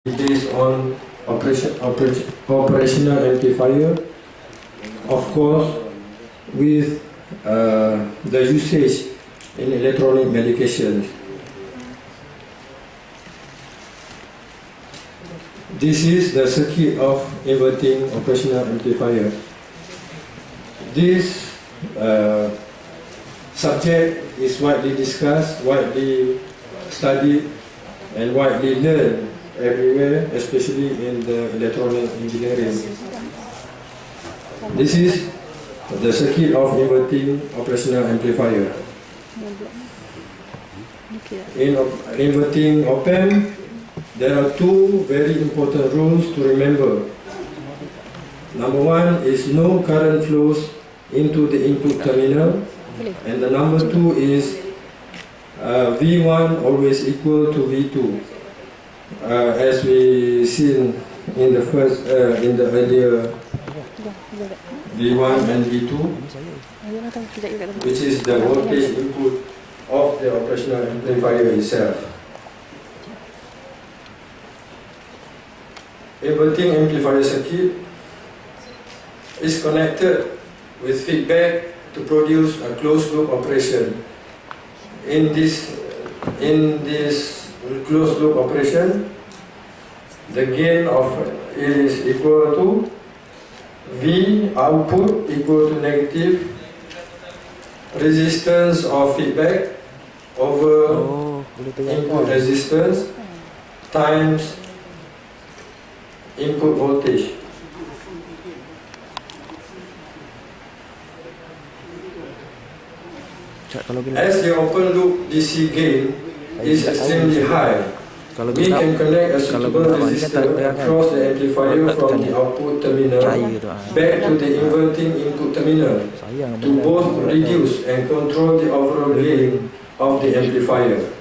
based on operational amplifier, of course, with the usage in electronic medications. This is the circuit of inverting operational amplifier. This subject is widely discussed, widely studied, and widely learned everywhere, especially in the electronic engineering. This is the circuit of inverting operational amplifier. In inverting op-amp, there are two very important rules to remember. Number one is no current flows into the input terminal, and the number two is V1 always equal to V2. As we seen in the first, in the earlier V1 and V2, which is the voltage input of the operational amplifier itself. Inverting amplifier circuit is connected with feedback to produce a closed loop operation. In this closed loop operation, the gain of it is equal to V output equal to negative resistance of feedback over input resistance times input voltage. As the open loop DC gain is extremely high, we can connect a suitable resistor across the amplifier from the output terminal back to the inverting input terminal to both reduce and control the overall gain of the amplifier.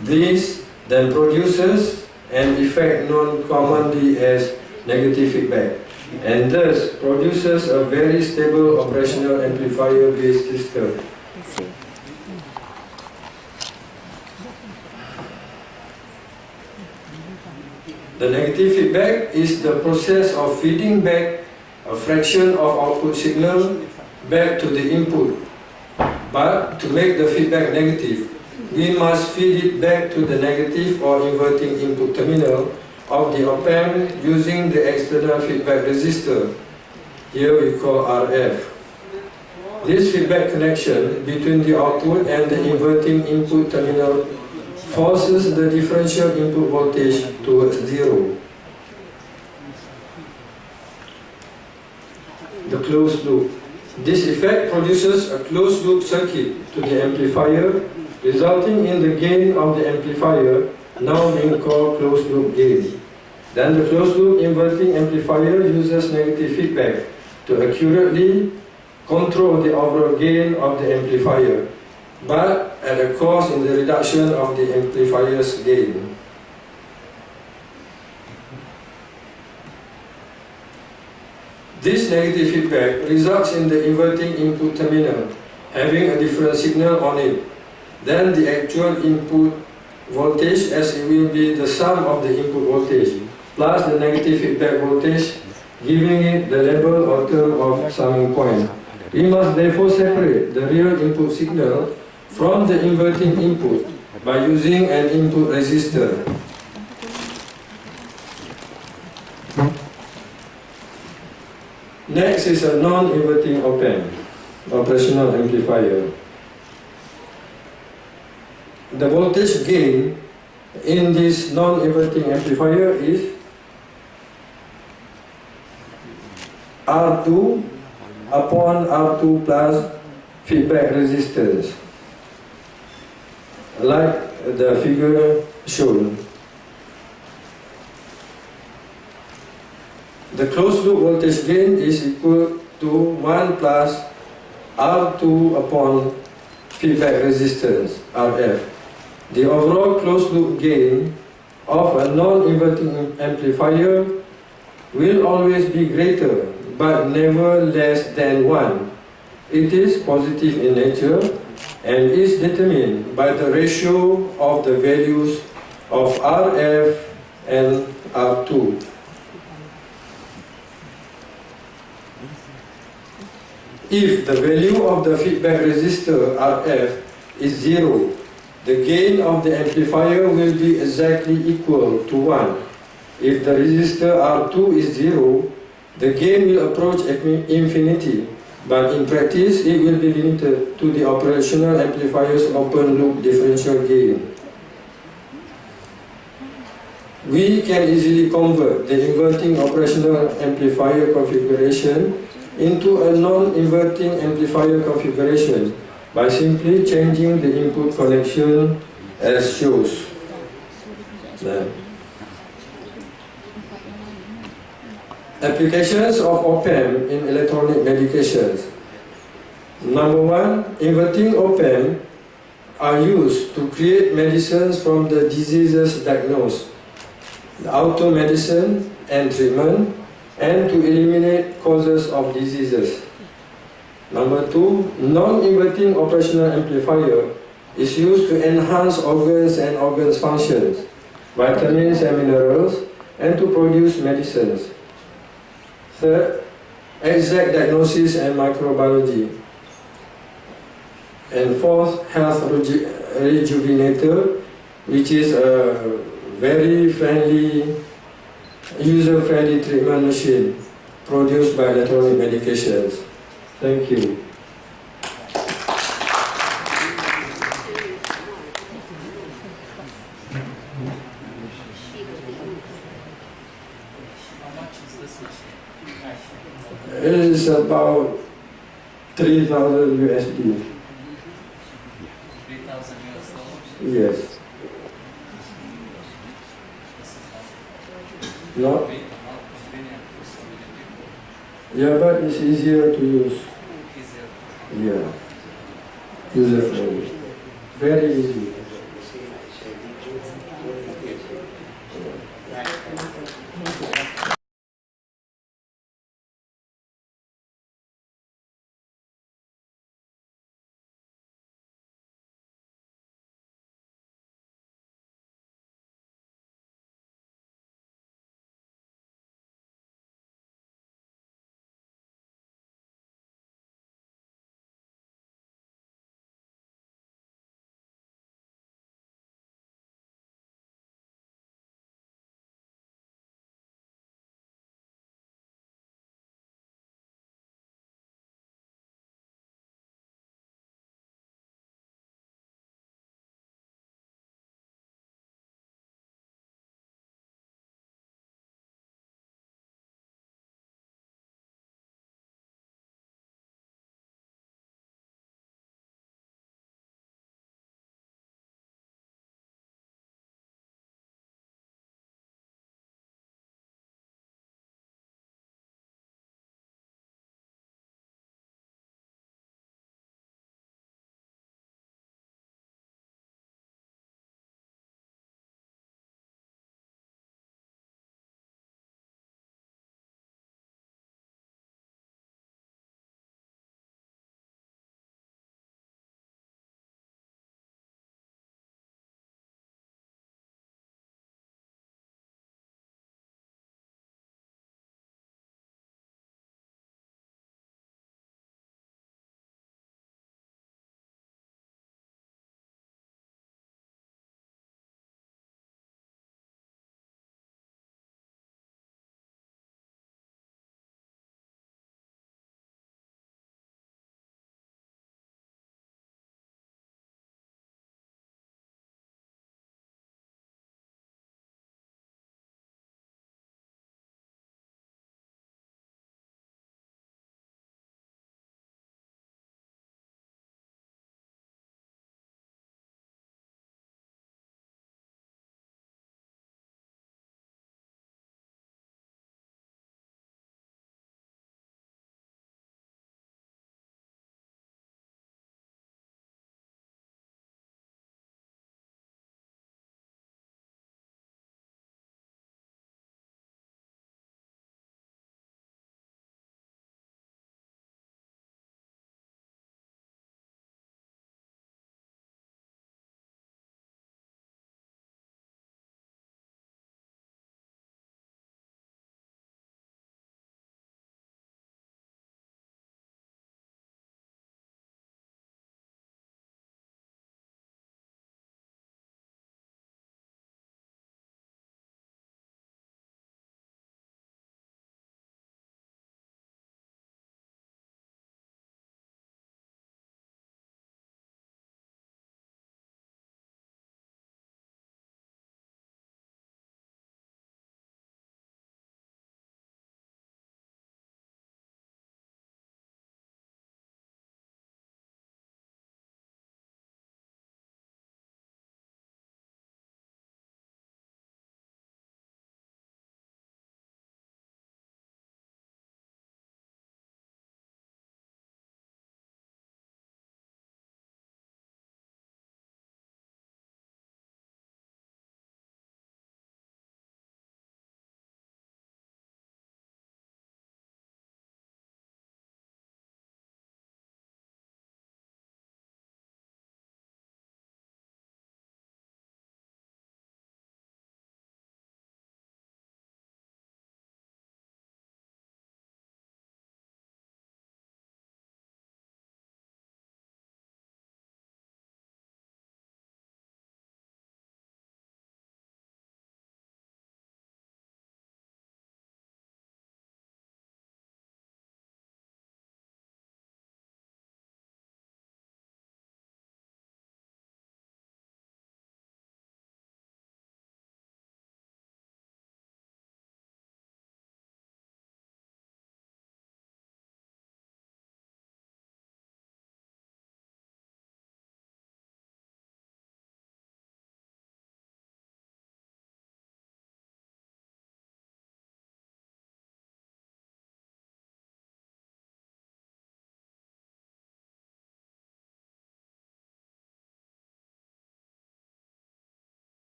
This then produces an effect known commonly as negative feedback, and thus produces a very stable operational amplifier-based system. The negative feedback is the process of feeding back a fraction of output signal back to the input. But to make the feedback negative, we must feed it back to the negative or inverting input terminal of the op-amp using the external feedback resistor. Here we call RF. This feedback connection between the output and the inverting input terminal forces the differential input voltage towards zero. The closed loop. This effect produces a closed loop circuit to the amplifier, resulting in the gain of the amplifier now being called closed loop gain. Then the closed loop inverting amplifier uses negative feedback to accurately control the overall gain of the amplifier, but at a cost in the reduction of the amplifier's gain. This negative feedback results in the inverting input terminal having a different signal on it than the actual input voltage, as it will be the sum of the input voltage plus the negative feedback voltage, giving it the label or term of summing point. We must therefore separate the real input signal from the inverting input by using an input resistor. Next is a non-inverting op-amp, operational amplifier. The voltage gain in this non-inverting amplifier is R2 upon R2 plus feedback resistance, like the figure shown. The closed loop voltage gain is equal to 1 plus R2 upon feedback resistance, RF. The overall closed loop gain of a non-inverting amplifier will always be greater, but never less than 1. It is positive in nature and is determined by the ratio of the values of RF and R2. If the value of the feedback resistor RF is 0, the gain of the amplifier will be exactly equal to 1. If the resistor R2 is 0, the gain will approach infinity, but in practice it will be limited to the operational amplifier's open loop differential gain. We can easily convert the inverting operational amplifier configuration into a non-inverting amplifier configuration by simply changing the input connection as shows. Applications of op-amp in electronic medications. Number 1, inverting op-amp are used to create medicines from the diseases diagnosed, the auto-medicine and treatment, and to eliminate causes of diseases. Number 2, non-inverting operational amplifier is used to enhance organs and organs functions, vitamins and minerals, and to produce medicines. Third, exact diagnosis and microbiology. And fourth, health rejuvenator, which is a very friendly, user-friendly treatment machine produced by electronic medications. Thank you. It is about 3,000 USD. 3,000 US dollars? Yes. No? Yeah, but it's easier to use. Yeah. User friendly. Very easy.